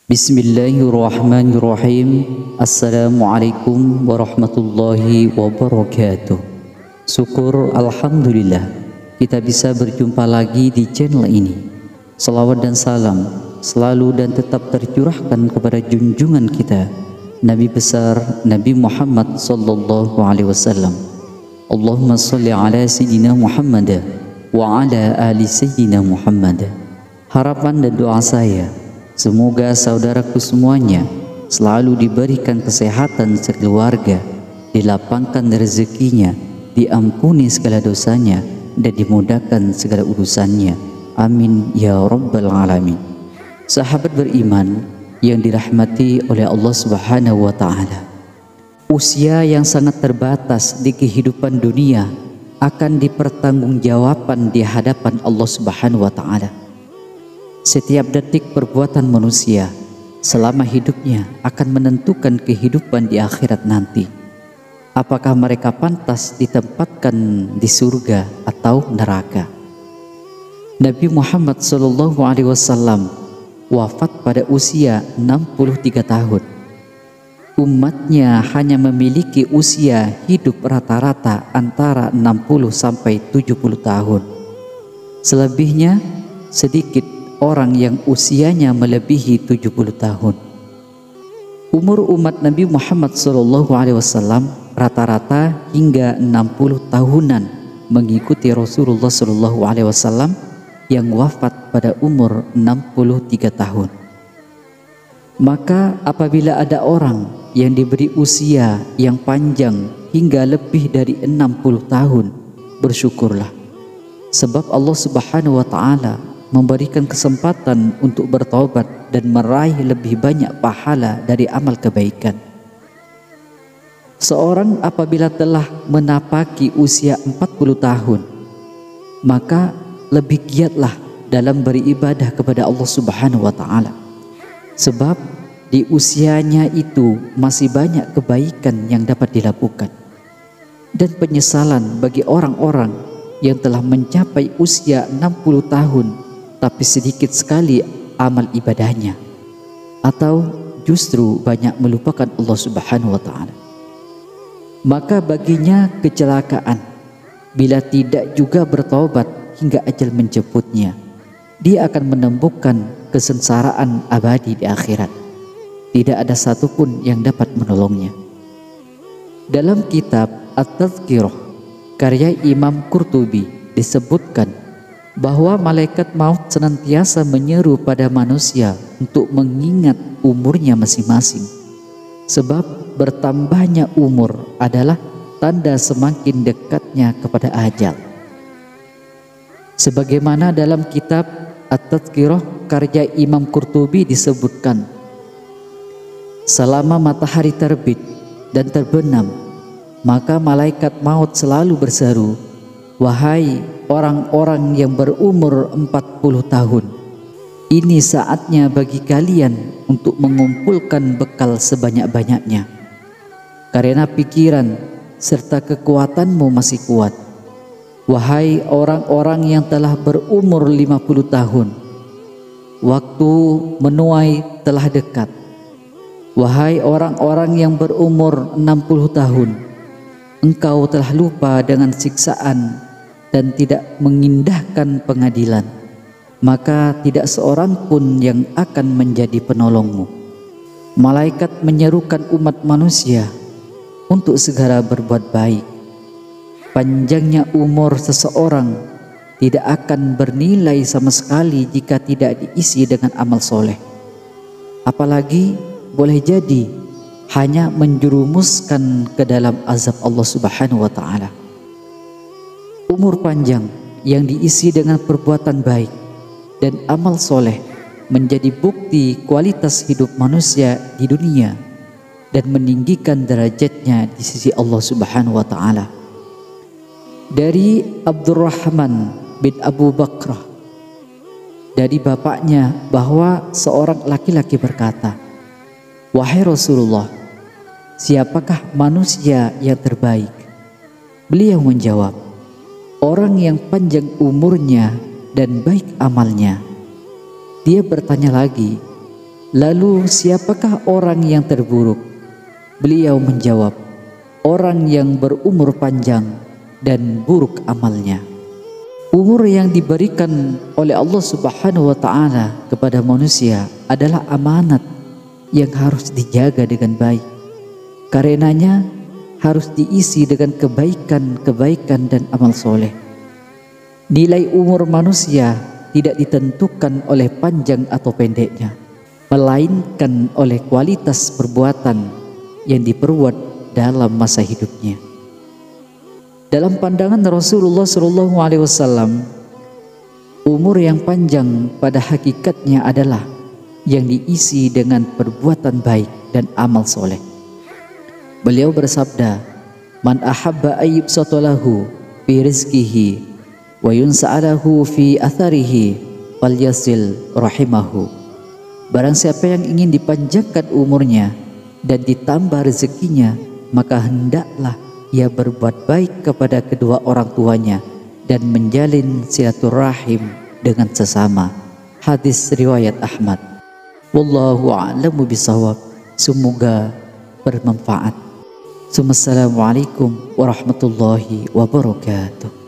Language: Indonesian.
Bismillahirrahmanirrahim. Assalamualaikum warahmatullahi wabarakatuh. Syukur alhamdulillah kita bisa berjumpa lagi di channel ini. Salawat dan salam selalu dan tetap tercurahkan kepada junjungan kita Nabi besar Nabi Muhammad sallallahu alaihi wasallam. Allahumma shalli ala sayyidina Muhammad wa ala ali sayyidina Muhammad. Harapan dan doa saya, semoga saudaraku semuanya selalu diberikan kesehatan sekeluarga, dilapangkan rezekinya, diampuni segala dosanya, dan dimudahkan segala urusannya. Amin ya rabbal alamin. Sahabat beriman yang dirahmati oleh Allah Subhanahu wa ta'ala, usia yang sangat terbatas di kehidupan dunia akan dipertanggungjawabkan di hadapan Allah Subhanahu wa ta'ala. Setiap detik perbuatan manusia selama hidupnya akan menentukan kehidupan di akhirat nanti. Apakah mereka pantas ditempatkan di surga atau neraka? Nabi Muhammad SAW wafat pada usia 63 tahun. Umatnya hanya memiliki usia hidup rata-rata antara 60 sampai 70 tahun. Selebihnya sedikit orang yang usianya melebihi 70 tahun. Umur umat Nabi Muhammad SAW rata-rata hingga 60 tahunan, mengikuti Rasulullah SAW yang wafat pada umur 63 tahun. Maka apabila ada orang yang diberi usia yang panjang hingga lebih dari 60 tahun, bersyukurlah, sebab Allah Subhanahu wa ta'ala memberikan kesempatan untuk bertaubat dan meraih lebih banyak pahala dari amal kebaikan. Seorang apabila telah menapaki usia 40 tahun, maka lebih giatlah dalam beribadah kepada Allah Subhanahu wa ta'ala, sebab di usianya itu masih banyak kebaikan yang dapat dilakukan. Dan penyesalan bagi orang-orang yang telah mencapai usia 60 tahun tapi sedikit sekali amal ibadahnya, atau justru banyak melupakan Allah Subhanahu wa ta'ala. Maka baginya kecelakaan bila tidak juga bertaubat hingga ajal menjemputnya. Dia akan menemukan kesengsaraan abadi di akhirat. Tidak ada satupun yang dapat menolongnya. Dalam kitab At-Tadhkirah karya Imam Qurtubi disebutkan bahwa malaikat maut senantiasa menyeru pada manusia untuk mengingat umurnya masing-masing, sebab bertambahnya umur adalah tanda semakin dekatnya kepada ajal. Sebagaimana dalam kitab At-Tadhkirah karya Imam Qurtubi disebutkan, selama matahari terbit dan terbenam, maka malaikat maut selalu berseru, "Wahai orang-orang yang berumur 40 tahun, ini saatnya bagi kalian untuk mengumpulkan bekal sebanyak-banyaknya, karena pikiran serta kekuatanmu masih kuat. Wahai orang-orang yang telah berumur 50 tahun, waktu menuai telah dekat. Wahai orang-orang yang berumur 60 tahun, engkau telah lupa dengan siksaan dan tidak mengindahkan pengadilan, maka tidak seorang pun yang akan menjadi penolongmu." Malaikat menyerukan umat manusia untuk segera berbuat baik. Panjangnya umur seseorang tidak akan bernilai sama sekali jika tidak diisi dengan amal soleh, apalagi boleh jadi hanya menjerumuskan ke dalam azab Allah Subhanahu wa ta'ala. Umur panjang yang diisi dengan perbuatan baik dan amal soleh menjadi bukti kualitas hidup manusia di dunia dan meninggikan derajatnya di sisi Allah Subhanahu wa ta'ala. Dari Abdurrahman bin Abu Bakrah, dari bapaknya, bahwa seorang laki-laki berkata, "Wahai Rasulullah, siapakah manusia yang terbaik?" Beliau menjawab, "Orang yang panjang umurnya dan baik amalnya." Dia bertanya lagi, "Lalu siapakah orang yang terburuk?" Beliau menjawab, "Orang yang berumur panjang dan buruk amalnya." Umur yang diberikan oleh Allah Subhanahu wa Ta'ala kepada manusia adalah amanat yang harus dijaga dengan baik. Karenanya harus diisi dengan kebaikan-kebaikan dan amal soleh. Nilai umur manusia tidak ditentukan oleh panjang atau pendeknya, melainkan oleh kualitas perbuatan yang diperbuat dalam masa hidupnya. Dalam pandangan Rasulullah SAW, umur yang panjang pada hakikatnya adalah yang diisi dengan perbuatan baik dan amal soleh. Beliau bersabda, "Man ahabba ayyub satolahu fi rizkihi wa yunsa'alahu fi atharihi falyasil rahimahu." Barang siapa yang ingin dipanjangkan umurnya dan ditambah rezekinya, maka hendaklah ia berbuat baik kepada kedua orang tuanya dan menjalin silaturahim dengan sesama. Hadis riwayat Ahmad. Wallahu a'lamu bishawab. Semoga bermanfaat. Assalamualaikum warahmatullahi wabarakatuh.